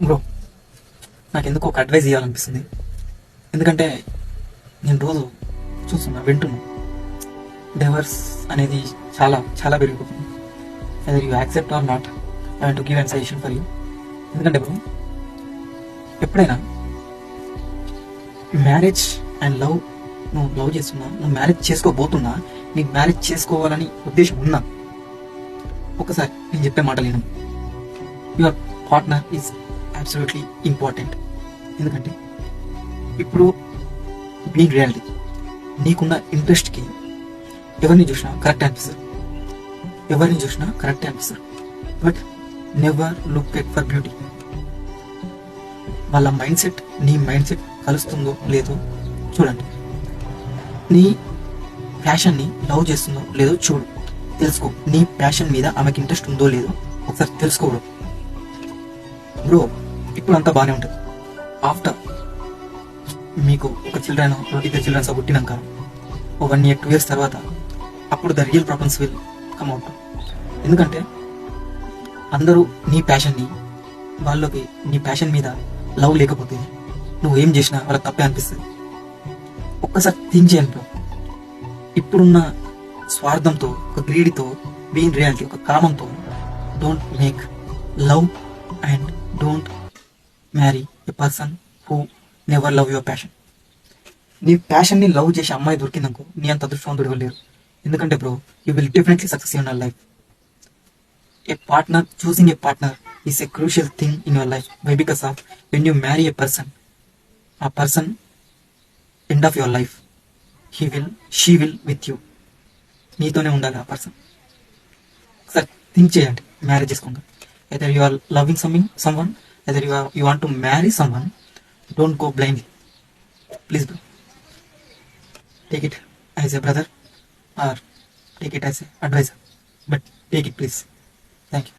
Bro, నాకు ఎందుకు ఒక అడ్వైస్ ఇవ్వాలనిపిస్తుంది. ఎందుకంటే నేను రోజు వింటున్నా డైవర్స్ అనేది చాలా చాలా పెరిగిపోతుంది. Whether you accept or not, I want to give and suggestion for you. ఎందుకంటే బ్రో, ఎప్పుడైనా మ్యారేజ్ అండ్ లవ్, నువ్వు లవ్ చేస్తున్నా, నువ్వు మ్యారేజ్ చేసుకోబోతున్నా, నీకు మ్యారేజ్ చేసుకోవాలని ఉద్దేశం ఉన్నా, ఒకసారి నేను చెప్పే మాటలు విను. Your partner is absolutely important. ఎందుకంటే ఇప్పుడు బీయింగ్ రియాలిటీ, నీకున్న ఇంట్రెస్ట్కి ఎవరిని చూసినా కరెక్ట్ అనిపిస్తారు, but never look at for beauty. వాళ్ళ మైండ్ సెట్ నీ మైండ్ సెట్ కలుస్తుందో లేదో చూడండి. నీ ప్యాషన్ని లవ్ చేస్తుందో లేదో చూడు, తెలుసుకో. నీ ప్యాషన్ మీద ఆమెకి ఇంట్రెస్ట్ ఉందో లేదో ఒకసారి తెలుసుకోవడం. బ్రో, ఇప్పుడు అంతా బాగానే ఉంటుంది. ఆఫ్టర్ మీకు ఒక ఇద్దరు చిల్డ్రన్స్ పుట్టినాక 1 year 2 years తర్వాత అప్పుడు the real problems will come out. ఎందుకంటే అందరూ నీ ప్యాషన్ని, వాళ్ళకి నీ ప్యాషన్ మీద లవ్ లేకపోతే నువ్వు ఏం చేసినా వాళ్ళకి తప్పే అనిపిస్తుంది. ఒక్కసారి థింక్ చేయండి బ్రో. ఇప్పుడున్న స్వార్థంతో, ఒక గ్రీడితో, బీయింగ్ రియాలిటీ, ఒక కామంతో don't make love and don't marry a person who never love your passion. నీ ప్యాషన్ని లవ్ చేసే అమ్మాయి దొరికిందనుకో, నీ అంత అదృష్టవంతుడు లేరు. ఎందుకంటే bro, you will definitely success in your life. A partner, choosing a partner is a crucial thing in your life. Why? Because of when you marry a person, end of your life, she will with you. నీతోనే ఉండాలి ఆ person. ఒకసారి think చేయండి marriage చేసుకోండి. either you are loving someone, either you want to marry someone, don't go blindly. Please bro, take it as a brother or take it as a advisor, but take it please. Thank you.